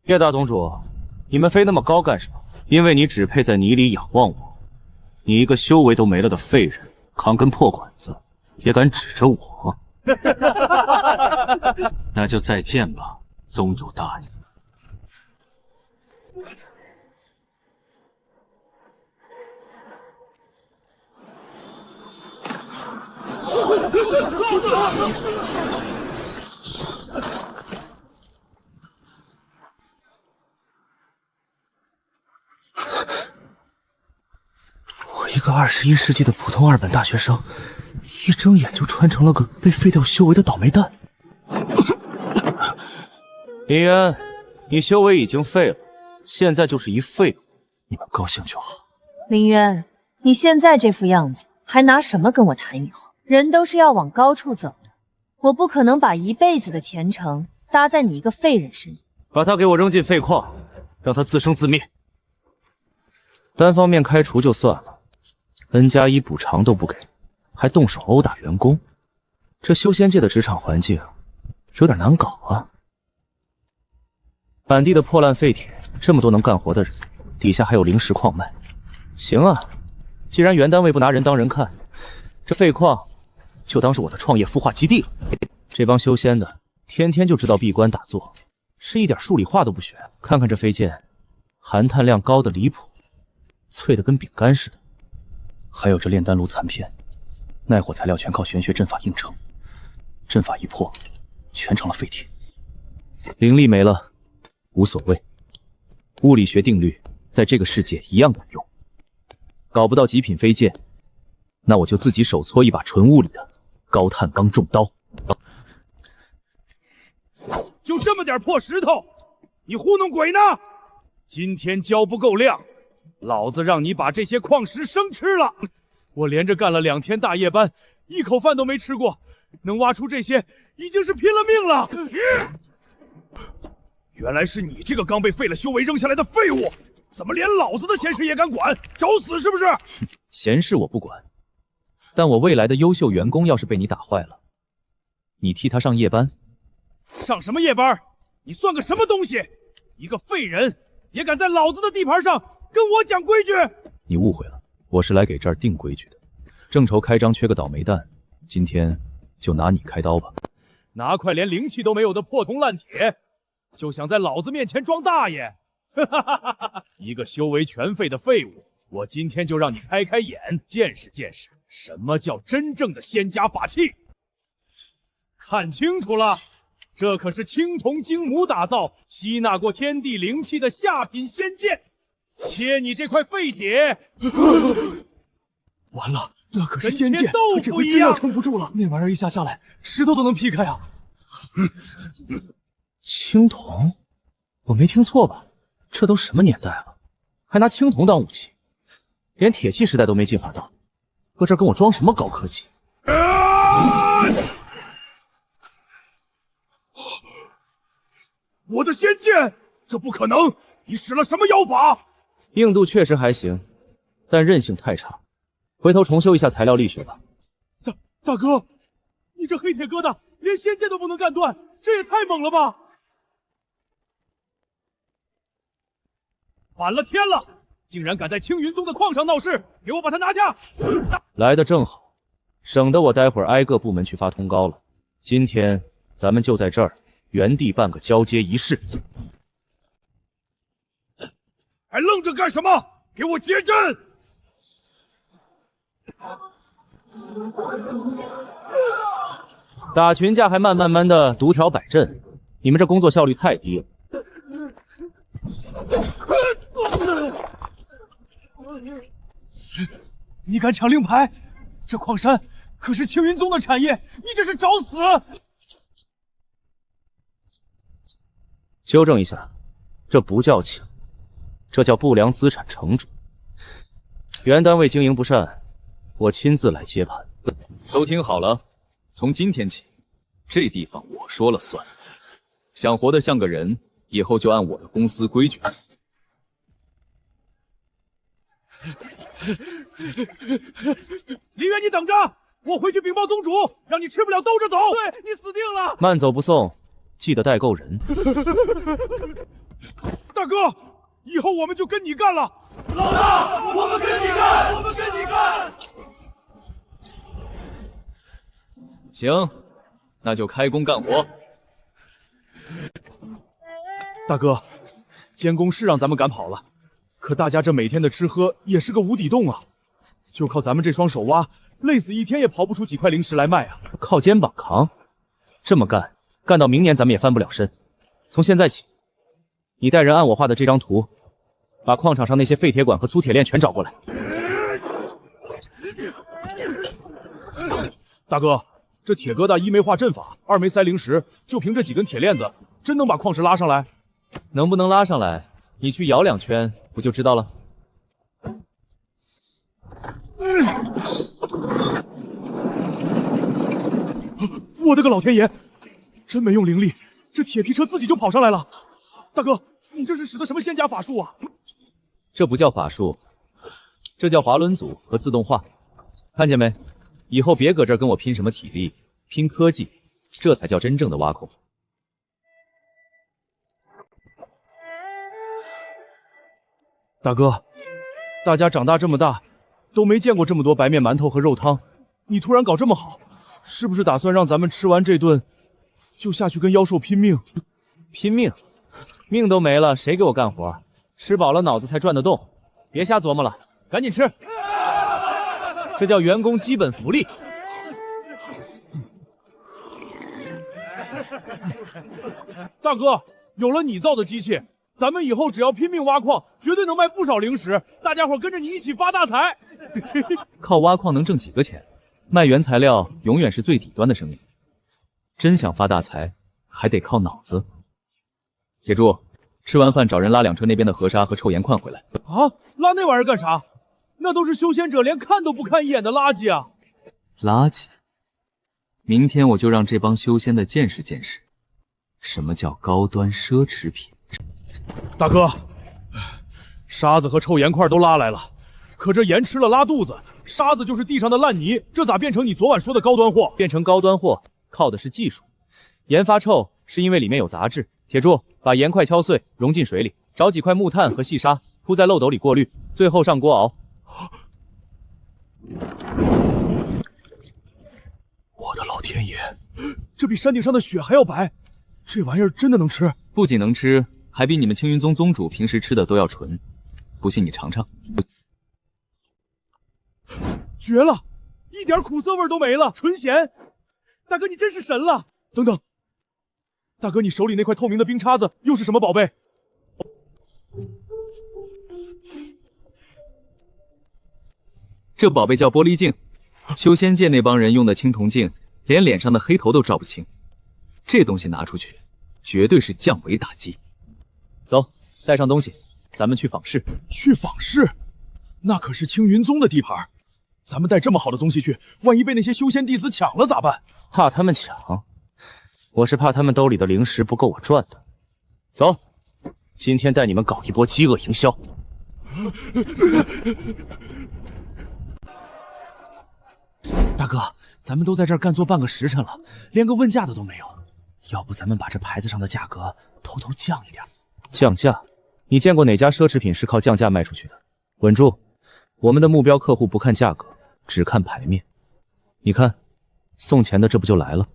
叶大宗主，你们飞那么高干什么？因为你只配在泥里仰望我。你一个修为都没了的废人，扛根破管子，也敢指着我？那就再见吧，宗主大人。我一个21世纪的普通2本大学生，一睁眼就穿成了个被废掉修为的倒霉蛋。林渊，你修为已经废了，现在就是一废物，你们高兴就好。林渊，你现在这副样子，还拿什么跟我谈以后？人都是要往高处走的，我不可能把一辈子的前程搭在你一个废人身上。把他给我扔进废矿，让他自生自灭。单方面开除就算了，N+1补偿都不给，还动手殴打员工，这修仙界的职场环境有点难搞啊。满地的破烂废铁，这么多能干活的人，底下还有灵石矿脉。行啊，既然原单位不拿人当人看，这废矿就当是我的创业孵化基地了。这帮修仙的天天就知道闭关打坐，是一点数理化都不学。看看这飞剑，含碳量高的离谱，脆得跟饼干似的。还有这炼丹炉残片，耐火材料全靠玄学阵法硬撑，阵法一破，全成了废铁。灵力没了无所谓，物理学定律在这个世界一样管用。搞不到极品飞剑，那我就自己手搓一把纯物理的高碳钢重刀。就这么点破石头，你糊弄鬼呢？今天胶不够亮，老子让你把这些矿石生吃了！我连着干了2天大夜班，一口饭都没吃过，能挖出这些已经是拼了命了。原来是你这个刚被废了修为扔下来的废物，怎么连老子的闲事也敢管？找死是不是？闲事我不管，但我未来的优秀员工要是被你打坏了，你替他上夜班？上什么夜班？你算个什么东西？一个废人也敢在老子的地盘上跟我讲规矩？你误会了，我是来给这儿定规矩的。正愁开张缺个倒霉蛋，今天就拿你开刀吧。拿块连灵气都没有的破铜烂铁，就想在老子面前装大爷？一个修为全废的废物，我今天就让你开开眼，见识见识什么叫真正的仙家法器。看清楚了，这可是青铜精母打造、吸纳过天地灵气的下品仙剑。切你这块废铁！完了，那可是仙剑，跟切豆他这腐一样回真要撑不住了。那玩意儿一下来，石头都能劈开啊！青铜？我没听错吧？这都什么年代了，还拿青铜当武器？连铁器时代都没进化到，搁这跟我装什么高科技？我的仙剑，这不可能！你使了什么妖法？硬度确实还行，但韧性太差。回头重修一下材料力学吧。大哥，你这黑铁疙瘩连仙剑都不能干断，这也太猛了吧！反了天了！竟然敢在青云宗的矿上闹事，给我把他拿下！来得正好，省得我待会儿挨个部门去发通告了。今天咱们就在这儿原地办个交接仪式。还愣着干什么？给我结阵！打群架还慢的独条摆阵，你们这工作效率太低了。你敢抢令牌？这矿山可是青云宗的产业，你这是找死！纠正一下，这不叫抢，这叫不良资产城主。原单位经营不善，我亲自来接盘。都听好了，从今天起，这地方我说了算。想活得像个人，以后就按我的公司规矩。林渊，你等着，我回去禀报宗主，让你吃不了兜着走。对，你死定了！慢走不送，记得带够人。大哥，以后我们就跟你干了。老大，我们跟你干，我们跟你干。行，那就开工干活。大哥，监工是让咱们赶跑了，可大家这每天的吃喝也是个无底洞啊，就靠咱们这双手挖，累死一天也刨不出几块零食来卖啊。靠肩膀扛，这么干到明年咱们也翻不了身。从现在起，你带人按我画的这张图，把矿场上那些废铁管和粗铁链全找过来。大哥，这铁疙瘩一没画阵法，二没塞零食，就凭这几根铁链子，真能把矿石拉上来？能不能拉上来，你去摇2圈不就知道了？我的个老天爷，真没用灵力，这铁皮车自己就跑上来了。大哥，你这是使的什么仙家法术啊？这不叫法术，这叫滑轮组和自动化。看见没？以后别搁这儿跟我拼什么体力，拼科技，这才叫真正的挖矿。大哥，大家长大这么大，都没见过这么多白面馒头和肉汤，你突然搞这么好，是不是打算让咱们吃完这顿，就下去跟妖兽拼命？拼命？命都没了，谁给我干活？吃饱了脑子才转得动，别瞎琢磨了，赶紧吃。这叫员工基本福利。大哥，有了你造的机器，咱们以后只要拼命挖矿，绝对能卖不少零食，大家伙跟着你一起发大财。靠挖矿能挣几个钱？卖原材料永远是最底端的生意。真想发大财，还得靠脑子。铁柱，吃完饭找人拉2车那边的河沙和臭盐矿回来。啊，拉那玩意儿干啥？那都是修仙者连看都不看一眼的垃圾啊！垃圾。明天我就让这帮修仙的见识见识，什么叫高端奢侈品。大哥，沙子和臭盐块都拉来了，可这盐吃了拉肚子，沙子就是地上的烂泥，这咋变成你昨晚说的高端货？变成高端货靠的是技术，盐发臭是因为里面有杂质。铁柱，把盐块敲碎，融进水里，找几块木炭和细沙，铺在漏斗里过滤，最后上锅熬。我的老天爷，这比山顶上的雪还要白，这玩意儿真的能吃？不仅能吃，还比你们青云宗宗主平时吃的都要纯。不信你尝尝。绝了，一点苦涩味都没了，纯咸。大哥，你真是神了！等等，大哥，你手里那块透明的冰叉子又是什么宝贝？这宝贝叫玻璃镜，修仙界那帮人用的青铜镜，连脸上的黑头都照不清。这东西拿出去，绝对是降维打击。走，带上东西，咱们去访视。去访视？那可是青云宗的地盘，咱们带这么好的东西去，万一被那些修仙弟子抢了咋办？怕他们抢？我是怕他们兜里的零食不够我赚的。走，今天带你们搞一波饥饿营销。大哥，咱们都在这儿干坐半个时辰了，连个问价的都没有。要不咱们把这牌子上的价格偷偷降一点？降价？你见过哪家奢侈品是靠降价卖出去的？稳住，我们的目标客户不看价格，只看牌面。你看，送钱的这不就来了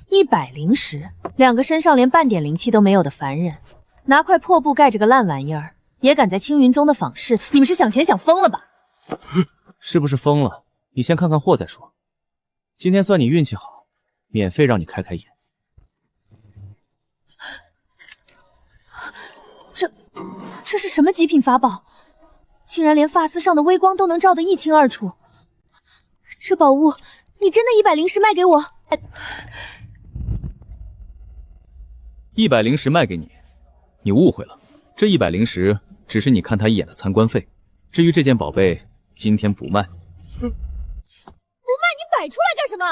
？100灵石，2个身上连半点灵气都没有的凡人，拿块破布盖着个烂玩意儿，也敢在青云宗的访视？你们是想钱想疯了吧？是不是疯了？你先看看货再说。今天算你运气好，免费让你开开眼。这是什么极品法宝？竟然连发丝上的微光都能照得一清二楚。这宝物，你真的100灵石卖给我？100灵石卖给你，你误会了。这100灵石只是你看他一眼的参观费。至于这件宝贝，今天不卖。不卖你摆出来干什么？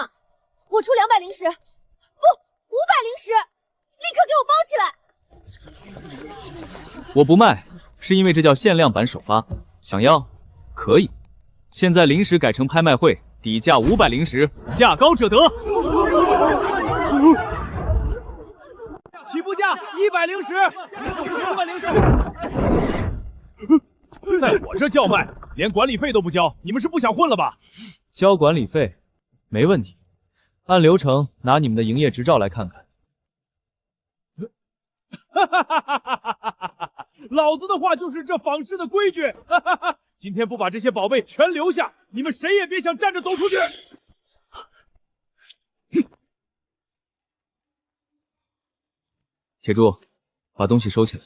我出200灵石，不，500灵石，立刻给我包起来！我不卖，是因为这叫限量版首发，想要可以。现在临时改成拍卖会，底价500灵石，价高者得。起步价110，110。在我这叫卖，连管理费都不交，你们是不想混了吧？交管理费，没问题。按流程拿你们的营业执照来看看。老子的话就是这坊市的规矩。今天不把这些宝贝全留下，你们谁也别想站着走出去。铁柱，把东西收起来。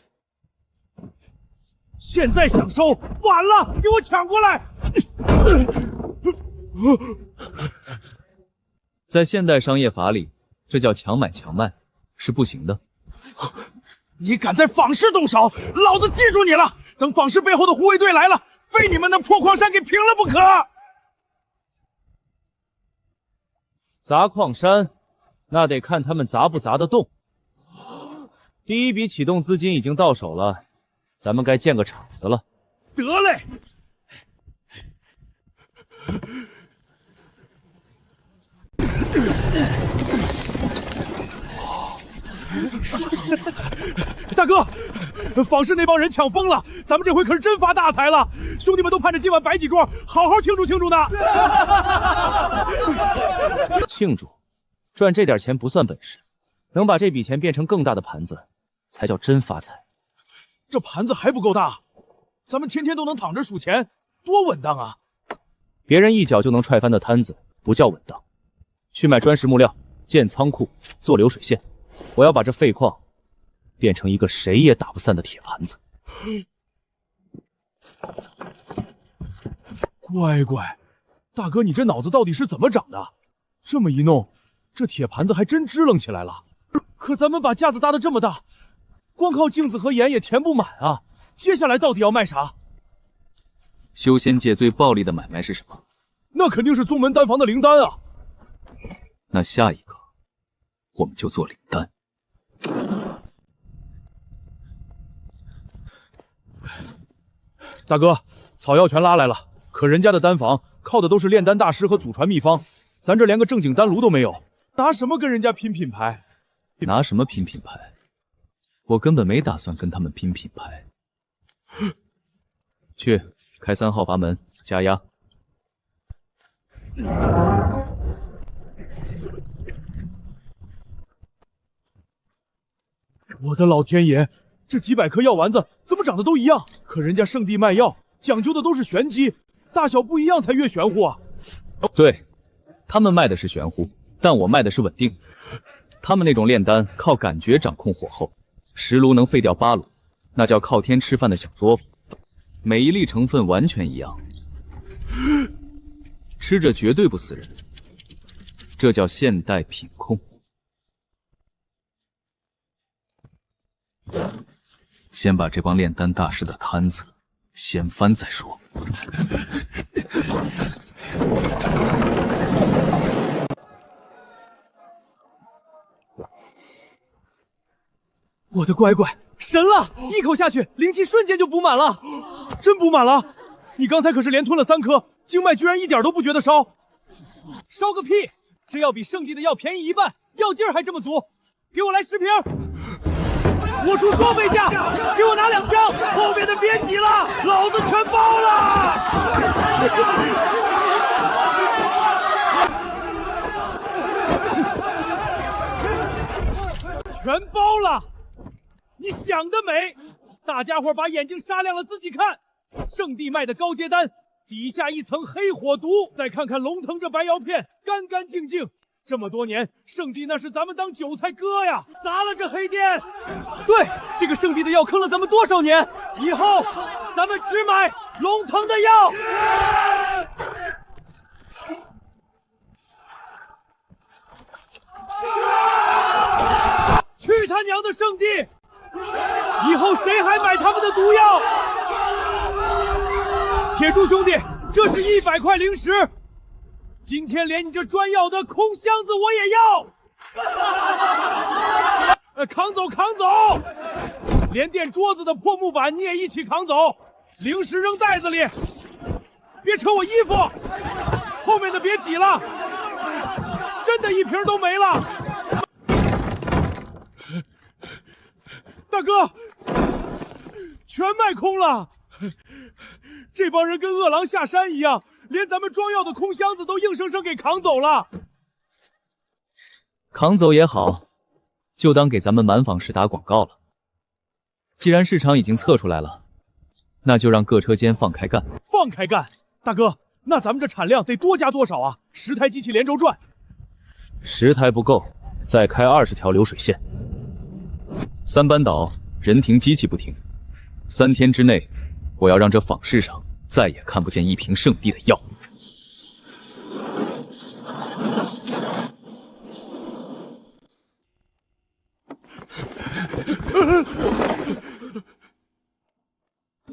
现在想收，晚了，给我抢过来！在现代商业法里，这叫强买强卖，是不行的。你敢在坊市动手，老子记住你了！等坊市背后的护卫队来了，非你们那破矿山给平了不可！砸矿山，那得看他们砸不砸得动。第一笔启动资金已经到手了，咱们该建个厂子了。得嘞！大哥，坊市那帮人抢疯了，咱们这回可是真发大财了！兄弟们都盼着今晚摆几桌，好好庆祝庆祝呢！庆祝，赚这点钱不算本事，能把这笔钱变成更大的盘子，才叫真发财。这盘子还不够大，咱们天天都能躺着数钱，多稳当啊！别人一脚就能踹翻的摊子，不叫稳当。去买砖石木料，建仓库，做流水线。我要把这废矿变成一个谁也打不散的铁盘子。乖乖，大哥，你这脑子到底是怎么长的？这么一弄，这铁盘子还真支棱起来了。可咱们把架子搭得这么大，光靠镜子和盐也填不满啊！接下来到底要卖啥？修仙界最暴利的买卖是什么？那肯定是宗门丹房的灵丹啊！那下一个，我们就做灵丹。大哥，草药全拉来了，可人家的丹房靠的都是炼丹大师和祖传秘方，咱这连个正经丹炉都没有，拿什么跟人家拼品牌？拿什么拼品牌？我根本没打算跟他们拼品牌。去开3号阀门，加压。我的老天爷，这几百颗药丸子怎么长得都一样？可人家圣地卖药讲究的都是玄机，大小不一样才越玄乎啊！对，他们卖的是玄乎，但我卖的是稳定。他们那种炼丹靠感觉掌控火候，10炉能废掉8炉，那叫靠天吃饭的小作坊。每一粒成分完全一样，吃着绝对不死人，这叫现代品控。先把这帮炼丹大师的摊子掀翻再说。我的乖乖，神了！一口下去，灵气瞬间就补满了，真补满了！你刚才可是连吞了3颗，经脉居然一点都不觉得烧。烧个屁！这药比圣地的药便宜1半，药劲儿还这么足，给我来10瓶！我出双倍价，给我拿2箱，后面的别挤了，老子全包了！全包了！你想得美！大家伙把眼睛擦亮了自己看，圣地卖的高阶丹，底下一层黑火毒，再看看龙腾这白药片，干干净净。这么多年，圣地那是咱们当韭菜割呀，砸了这黑店。对，这个圣地的药坑了咱们多少年，以后咱们只买龙腾的药。去他娘的圣地！以后谁还买他们的毒药？铁柱兄弟，这是100块零食。今天连你这专药的空箱子我也要！扛走，扛走！连垫桌子的破木板你也一起扛走，零食扔袋子里，别扯我衣服，后面的别挤了，真的一瓶都没了。大哥，全卖空了！这帮人跟饿狼下山一样，连咱们装药的空箱子都硬生生给扛走了。扛走也好，就当给咱们满坊市打广告了。既然市场已经测出来了，那就让各车间放开干。放开干，大哥，那咱们这产量得多加多少啊？10台机器连轴转，10台不够，再开20条流水线。3班倒，人停机器不停。3天之内，我要让这坊市上再也看不见一瓶圣地的药。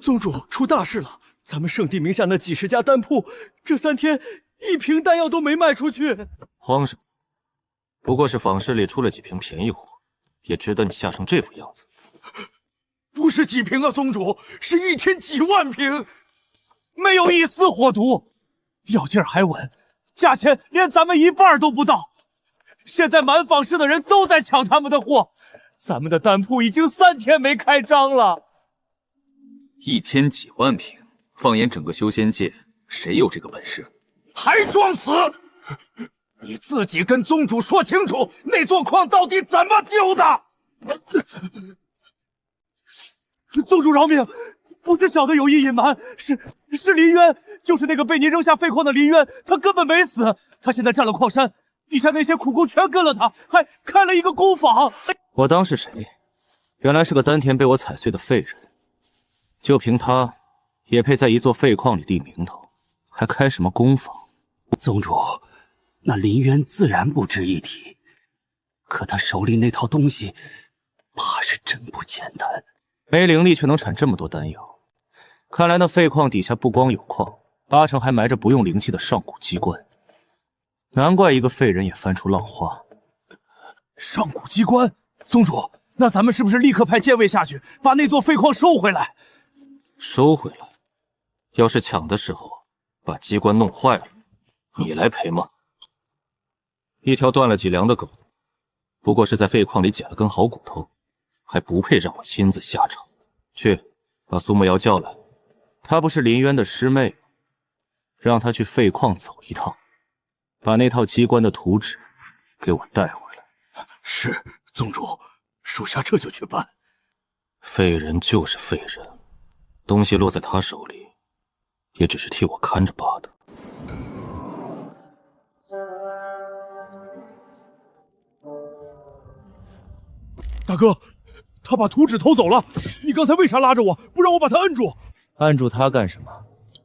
宗主出大事了！咱们圣地名下那几十家丹铺，这3天一瓶丹药都没卖出去。慌什么？不过是坊市里出了几瓶便宜货，也值得你吓成这副样子。不是几瓶啊，宗主，是1天几万瓶，没有一丝火毒，药劲儿还稳，价钱连咱们1半都不到。现在满坊市的人都在抢他们的货，咱们的丹铺已经3天没开张了。1天几万瓶，放眼整个修仙界，谁有这个本事？还装死！你自己跟宗主说清楚，那座矿到底怎么丢的？宗主饶命，不是小的有意隐瞒，是林渊，就是那个被您扔下废矿的林渊，他根本没死，他现在占了矿山，底下那些苦工全跟了他，还开了一个工坊。我当是谁？原来是个丹田被我踩碎的废人。就凭他，也配在一座废矿里立名头，还开什么工坊？宗主，那林渊自然不值一提，可他手里那套东西，怕是真不简单。没灵力却能产这么多丹药，看来那废矿底下不光有矿，8成还埋着不用灵气的上古机关。难怪一个废人也翻出浪花。上古机关，宗主，那咱们是不是立刻派监卫下去，把那座废矿收回来？收回来？要是抢的时候把机关弄坏了，你来赔吗？一条断了脊梁的狗，不过是在废矿里捡了根好骨头，还不配让我亲自下场。去，把苏慕瑶叫来。她不是林渊的师妹，让她去废矿走一趟，把那套机关的图纸给我带回来。是，宗主，属下这就去办。废人就是废人，东西落在他手里，也只是替我看着罢的。大哥，他把图纸偷走了，你刚才为啥拉着我，不让我把他摁住？按住他干什么？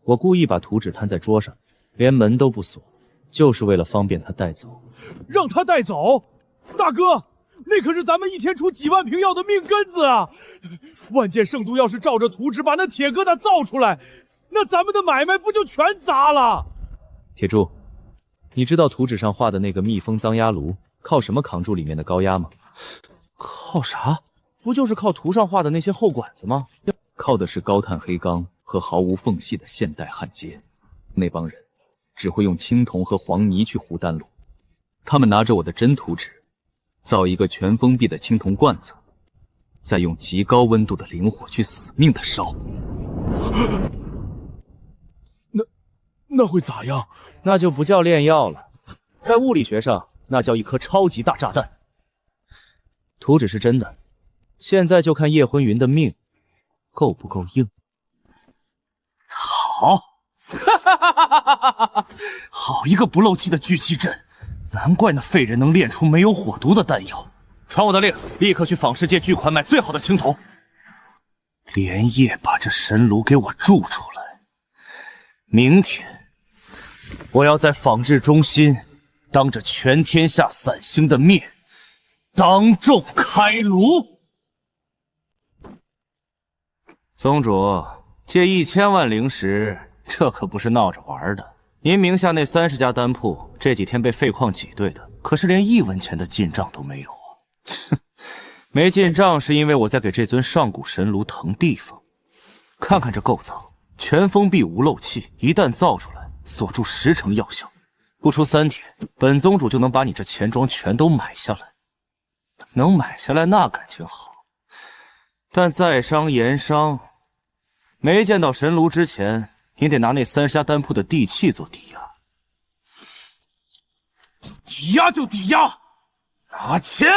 我故意把图纸摊在桌上，连门都不锁，就是为了方便他带走。让他带走？大哥，那可是咱们1天出几万瓶药的命根子啊！万剑圣都要是照着图纸把那铁疙瘩造出来，那咱们的买卖不就全砸了？铁柱，你知道图纸上画的那个密封脏压炉靠什么扛住里面的高压吗？靠啥？不就是靠图上画的那些厚管子吗？靠的是高碳黑钢和毫无缝隙的现代焊接。那帮人只会用青铜和黄泥去糊丹炉，他们拿着我的真图纸，造一个全封闭的青铜罐子，再用极高温度的灵火去死命的烧。那会咋样？那就不叫炼药了，在物理学上那叫一颗超级大炸弹。图纸是真的，现在就看叶昏云的命够不够硬。好，好一个不漏气的聚气阵，难怪那废人能炼出没有火毒的丹药。传我的令，立刻去坊市界巨款买最好的青铜，连夜把这神炉给我铸出来。明天我要在仿制中心当着全天下散星的面当众开炉。宗主，借1000万灵石，这可不是闹着玩的。您名下那30家丹铺这几天被废矿挤兑的，可是连1文钱的进账都没有啊！哼，没进账是因为我在给这尊上古神炉腾地方。看看这构造，全封闭无漏气，一旦造出来，锁住10成药效。不出3天，本宗主就能把你这钱庄全都买下来。能买下来那感情好，但在商言商，没见到神炉之前，你得拿那30家丹铺的地契做抵押。抵押就抵押，拿钱！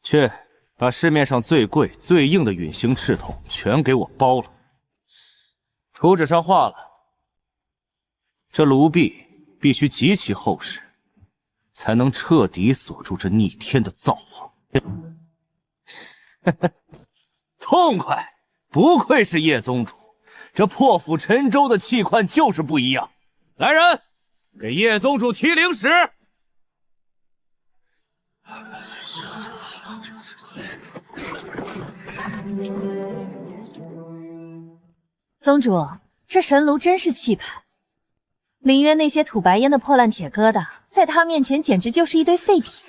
去，把市面上最贵、最硬的陨星赤铜全给我包了。图纸上画了，这炉壁必须极其厚实，才能彻底锁住这逆天的造化。痛快！不愧是叶宗主，这破釜沉舟的气魄就是不一样。来人，给叶宗主提灵石。宗主，这神炉真是气派。林渊那些吐白烟的破烂铁疙瘩，在他面前简直就是一堆废铁。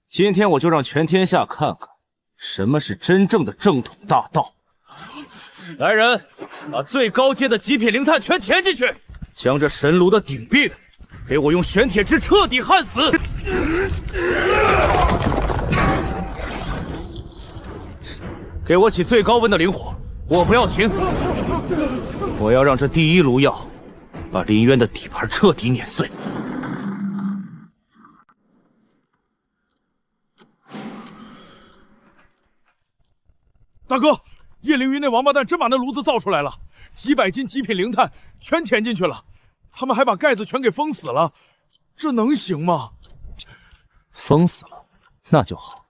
今天我就让全天下看看，什么是真正的正统大道。来人，把最高阶的极品灵炭全填进去，将这神炉的顶壁给我用玄铁汁彻底焊死。给我起最高温的灵火，我不要停。我要让这第一炉药把林渊的底盘彻底碾碎。大哥，叶凌云那王八蛋真把那炉子造出来了，几百斤极品灵炭全填进去了，他们还把盖子全给封死了，这能行吗？封死了，那就好。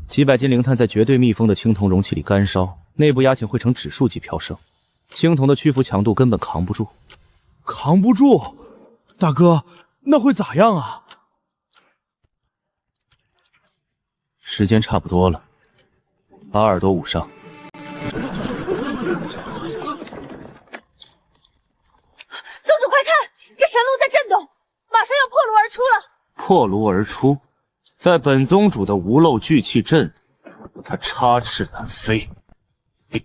几百斤灵炭在绝对密封的青铜容器里干烧，内部压紧会呈指数级飘升，青铜的屈服强度根本扛不住。扛不住？大哥，那会咋样啊？时间差不多了，把耳朵捂上。宗主快看，这神炉在震动，马上要破炉而出了。破炉而出，在本宗主的无漏聚气阵，他插翅难飞。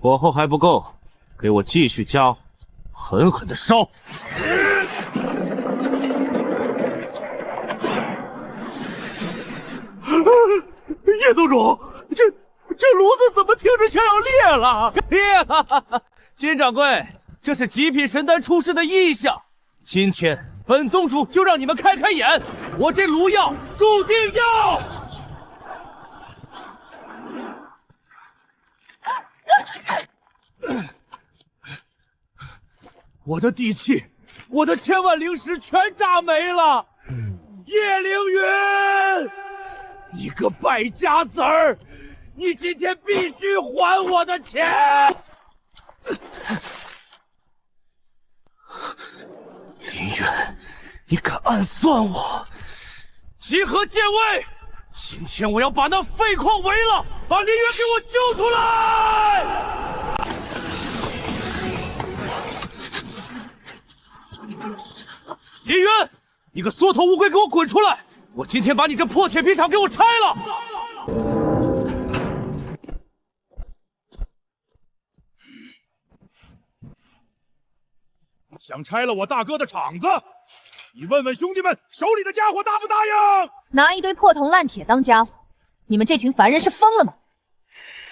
火候还不够，给我继续加火，狠狠的烧。叶宗主，这炉子怎么听着像要裂了？裂了！金掌柜，这是极品神丹出世的异象。今天本宗主就让你们开开眼，我这炉药注定要……我的地契，我的千万灵石全炸没了！叶凌云，你个败家子儿，你今天必须还我的钱！林渊，你敢暗算我！集合剑卫，今天我要把那废矿围了，把林渊给我救出来！林渊，你个缩头乌龟，给我滚出来！我今天把你这破铁皮厂给我拆了！想拆了我大哥的厂子，你问问兄弟们手里的家伙答不答应？拿一堆破铜烂铁当家伙，你们这群凡人是疯了吗？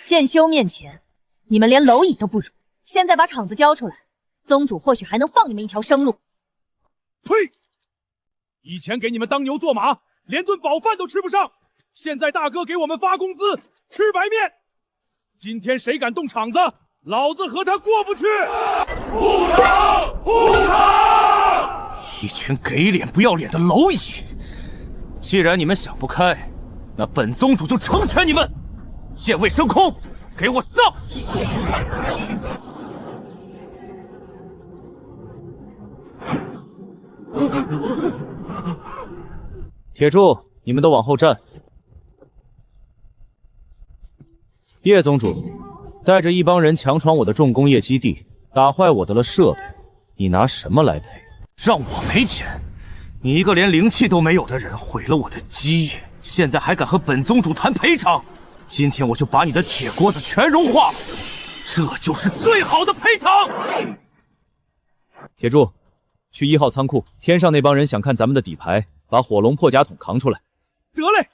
剑修面前，你们连蝼蚁都不如。现在把厂子交出来，宗主或许还能放你们一条生路。呸！以前给你们当牛做马，连顿饱饭都吃不上，现在大哥给我们发工资，吃白面。今天谁敢动厂子，老子和他过不去！护他！护他！一群给脸不要脸的蝼蚁！既然你们想不开，那本宗主就成全你们！剑位升空，给我上！铁柱，你们都往后站。叶宗主带着一帮人强闯我的重工业基地，打坏我的了设备，你拿什么来赔？让我没钱？你一个连灵气都没有的人，毁了我的基业，现在还敢和本宗主谈赔偿？今天我就把你的铁锅子全融化了，这就是最好的赔偿！铁柱，去1号仓库，天上那帮人想看咱们的底牌，把火龙破甲桶扛出来。得嘞！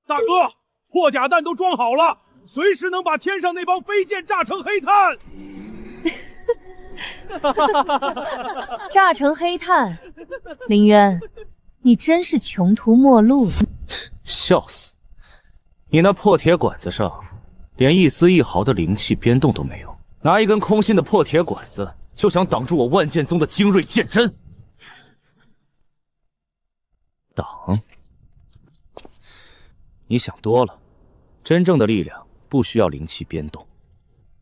大哥，破甲弹都装好了，随时能把天上那帮飞剑炸成黑炭。炸成黑炭，林渊，你真是穷途末路。笑死！你那破铁管子上连一丝一毫的灵气biến动都没有，拿一根空心的破铁管子就想挡住我万剑宗的精锐剑针？挡？你想多了，真正的力量不需要灵气biến动，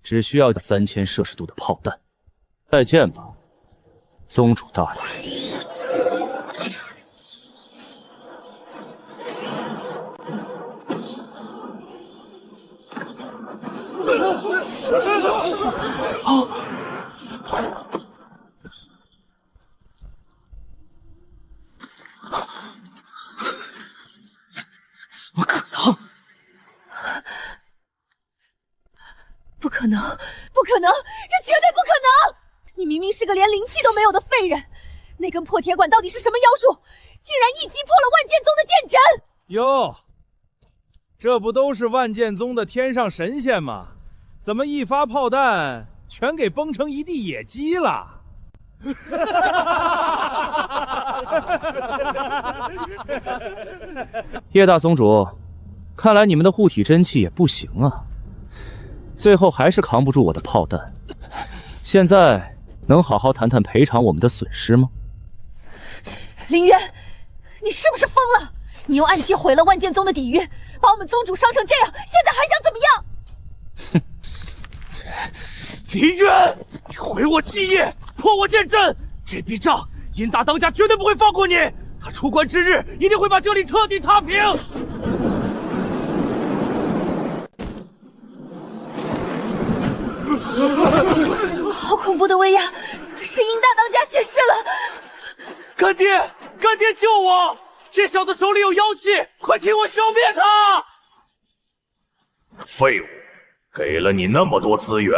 只需要3000摄氏度的炮弹。再见吧，宗主大人。怎么可能？不可能，不可能，这绝对不可能！你明明是个连灵气都没有的废人，那根破铁管到底是什么妖术，竟然一击破了万剑宗的剑阵！哟，这不都是万剑宗的天上神仙吗？怎么一发炮弹全给崩成一地野鸡了？叶大宗主，看来你们的护体真气也不行啊，最后还是扛不住我的炮弹。现在能好好谈谈赔偿我们的损失吗？林渊，你是不是疯了？你用暗器毁了万剑宗的底蕴，把我们宗主伤成这样，现在还想怎么样？林渊，你毁我基业，破我剑阵，这笔账殷大当家绝对不会放过你，他出关之日一定会把这里彻底踏平。好恐怖的威压，是殷大当家显示了。干爹，干爹救我！这小子手里有妖气，快替我消灭他！废物，给了你那么多资源，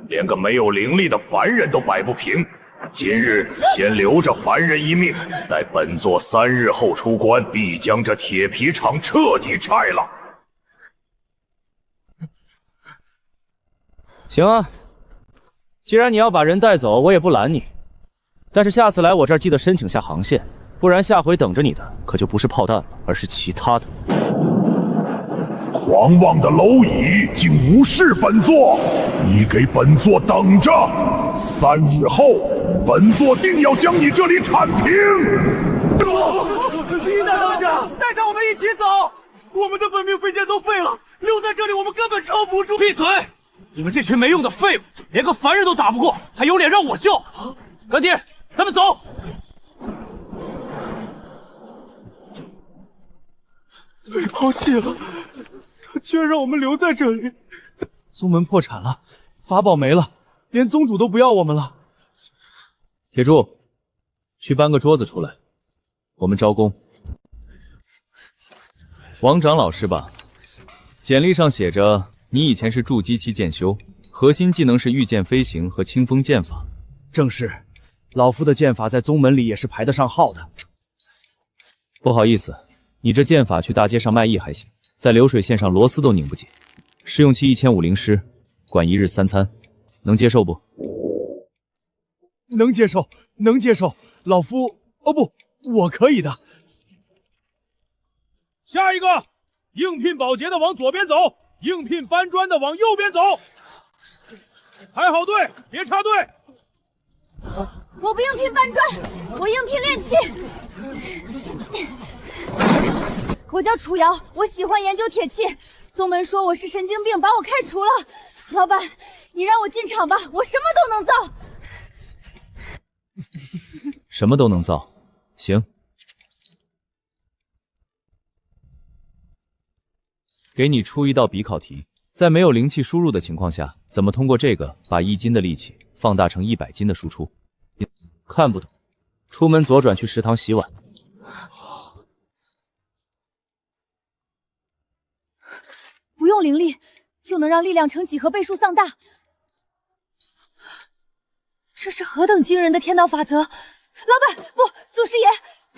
连个没有灵力的凡人都摆不平。今日先留着凡人一命，待本座3日后出关，必将这铁皮厂彻底拆了。行啊，既然你要把人带走，我也不拦你。但是下次来我这儿记得申请下航线，不然下回等着你的可就不是炮弹了，而是其他的。狂妄的蝼蚁，竟无视本座！你给本座等着，3日后，本座定要将你这里铲平！殷大当家，带上我们一起走！我们的本命飞剑都废了，留在这里我们根本撑不住。闭嘴！你们这群没用的废物，连个凡人都打不过，还有脸让我救？干爹，咱们走！被抛弃了，他居然让我们留在这里。宗门破产了，法宝没了，连宗主都不要我们了。铁柱，去搬个桌子出来，我们招工。王长老是吧？简历上写着你以前是筑基期剑修，核心技能是御剑飞行和清风剑法。正是，老夫的剑法在宗门里也是排得上号的。不好意思，你这剑法去大街上卖艺还行，在流水线上螺丝都拧不紧。试用期1500灵师，管1日3餐，能接受不？能接受，能接受。老夫，哦不，我可以的。下一个，应聘保洁的往左边走，应聘搬砖的往右边走。排好队，别插队。我不应聘搬砖，我应聘炼器。我叫楚瑶，我喜欢研究铁器。宗门说我是神经病，把我开除了。老板，你让我进厂吧，我什么都能造。什么都能造，行。给你出一道笔考题，在没有灵气输入的情况下，怎么通过这个把1斤的力气放大成100斤的输出？看不懂，出门左转去食堂洗碗。不用灵力就能让力量呈几何倍数放大，这是何等惊人的天道法则！老板，不，祖师爷，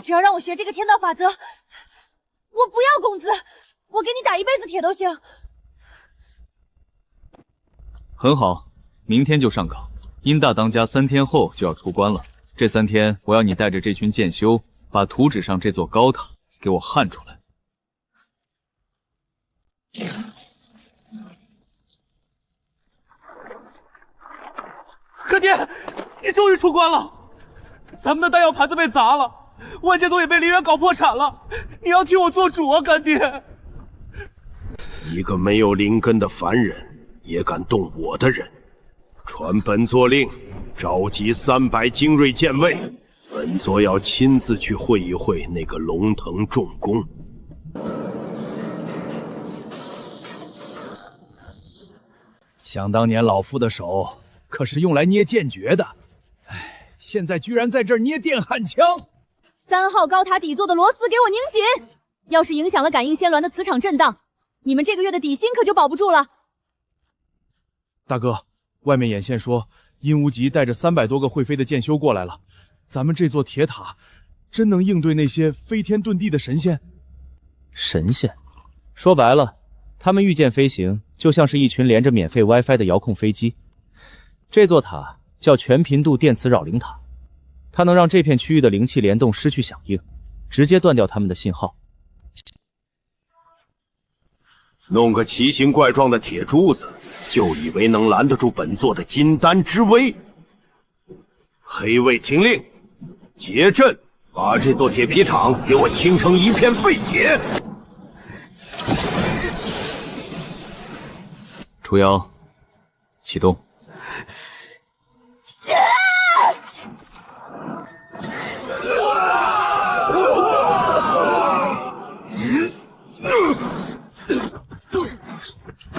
只要让我学这个天道法则，我不要工资，我给你打一辈子铁都行。很好，明天就上岗。殷大当家3天后就要出关了，这3天我要你带着这群剑修，把图纸上这座高塔给我焊出来。干爹，你终于出关了！咱们的弹药盘子被砸了，万剑宗也被林渊搞破产了，你要替我做主啊，干爹！一个没有灵根的凡人也敢动我的人，传本座令，召集300精锐剑卫，本座要亲自去会一会那个龙腾重工。想当年老夫的手可是用来捏剑诀的，哎，现在居然在这儿捏电焊枪。3号高塔底座的螺丝给我拧紧，要是影响了感应仙峦的磁场震荡，你们这个月的底薪可就保不住了。大哥，外面眼线说殷无极带着300多个会飞的剑修过来了，咱们这座铁塔真能应对那些飞天遁地的神仙？神仙，说白了，他们御剑飞行就像是一群连着免费 WiFi 的遥控飞机。这座塔叫全频度电磁扰灵塔，它能让这片区域的灵气联动失去响应，直接断掉他们的信号。弄个奇形怪状的铁珠子，就以为能拦得住本座的金丹之威？黑卫听令，结阵，把这座铁皮厂给我清成一片废铁！楚瑶，启动。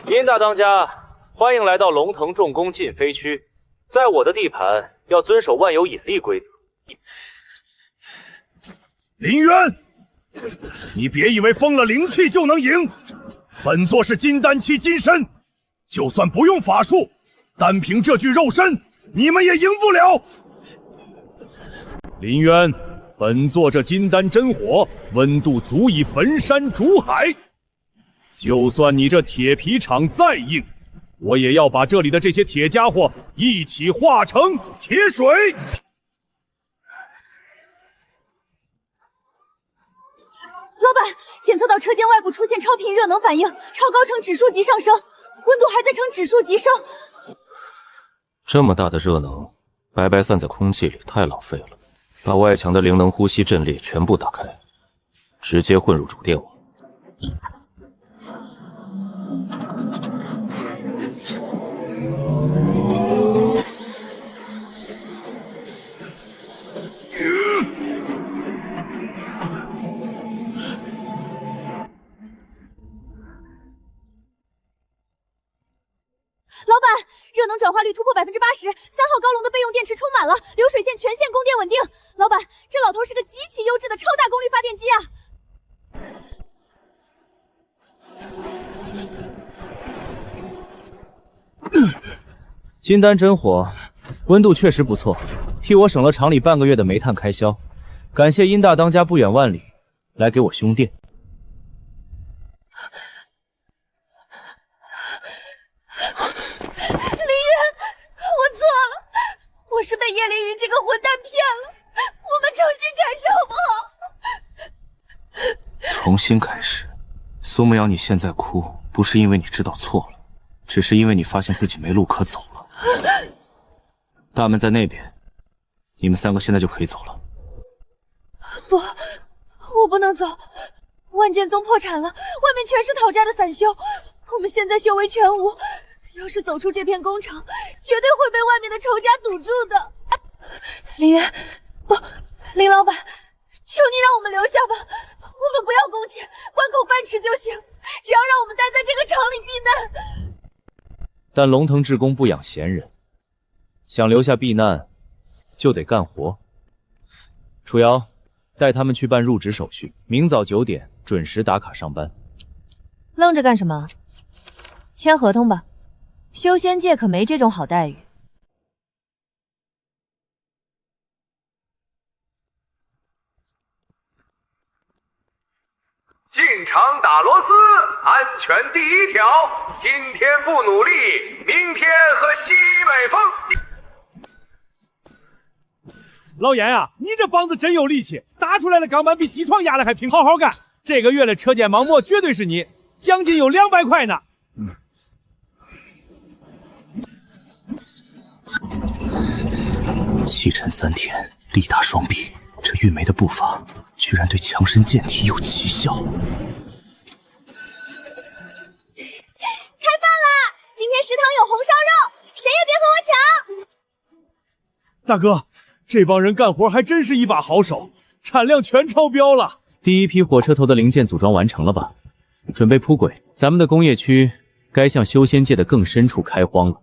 殷大当家，欢迎来到龙腾重工禁飞区。在我的地盘，要遵守万有引力规则。林渊，你别以为封了灵气就能赢，本座是金丹期金身，就算不用法术，单凭这具肉身，你们也赢不了。林渊，本座这金丹真火，温度足以焚山煮海。就算你这铁皮厂再硬，我也要把这里的这些铁家伙一起化成铁水。老板，检测到车间外部出现超频热能反应，超高呈指数级上升，温度还在呈指数级升。这么大的热能，白白散在空气里，太浪费了。把外墙的灵能呼吸阵列全部打开，直接混入主电网。老板，热能转化率突破80%，3号高龙的备用电池充满了，流水线全线供电稳定。老板，这老头是个极其优质的超大功率发电机啊！金丹真火，温度确实不错，替我省了厂里半个月的煤炭开销。感谢殷大当家不远万里来给我凶电。我错了，我是被叶凌云这个混蛋骗了，我们重新开始好不好？重新开始。苏梦瑶，你现在哭，不是因为你知道错了，只是因为你发现自己没路可走了。大门在那边，你们3个现在就可以走了。不，我不能走，万剑宗破产了，外面全是讨债的散修，我们现在修为全无。要是走出这片工厂，绝对会被外面的仇家堵住的。林渊，不，林老板，求你让我们留下吧，我们不要工钱，管口饭吃就行，只要让我们待在这个厂里避难。但龙腾志工不养闲人，想留下避难，就得干活。楚瑶，带他们去办入职手续，明早9点准时打卡上班。愣着干什么？签合同吧。修仙界可没这种好待遇。近场打螺丝，安全第一条。今天不努力，明天喝西北风。老严啊，你这梆子真有力气，打出来的钢板比机床压的还平，好好干。这个月的车间盲膜绝对是你，奖金有200块呢。7沉3天，力大双臂，这玉梅的步伐居然对强身健体有奇效。开饭啦！今天食堂有红烧肉，谁也别和我抢。大哥，这帮人干活还真是一把好手，产量全超标了。第一批火车头的零件组装完成了吧？准备铺轨，咱们的工业区该向修仙界的更深处开荒了。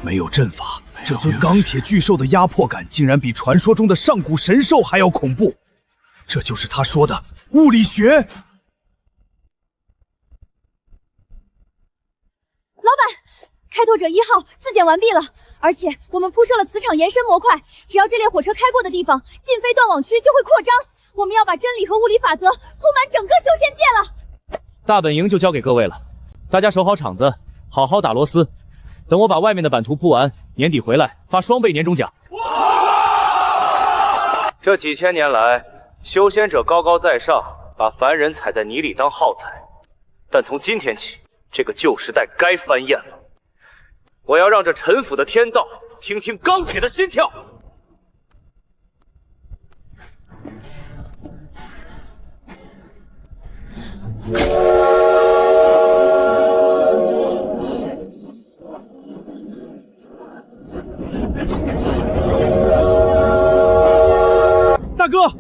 没有阵法，这尊钢铁巨兽的压迫感竟然比传说中的上古神兽还要恐怖。这就是他说的物理学。老板，开拓者1号自检完毕了，而且我们铺设了磁场延伸模块，只要这列火车开过的地方，禁飞断网区就会扩张。我们要把真理和物理法则铺满整个修仙界了。大本营就交给各位了，大家守好场子，好好打螺丝。等我把外面的版图铺完，年底回来发双倍年终奖。这几千年来，修仙者高高在上，把凡人踩在泥里当耗材。但从今天起，这个旧时代该翻页了。我要让这陈腐的天道听听钢铁的心跳。大哥，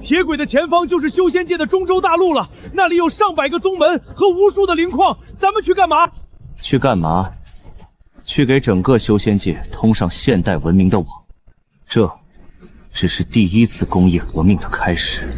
铁轨的前方就是修仙界的中州大陆了，那里有上百个宗门和无数的灵矿，咱们去干嘛？去干嘛？去给整个修仙界通上现代文明的网。这只是第一次工业革命的开始。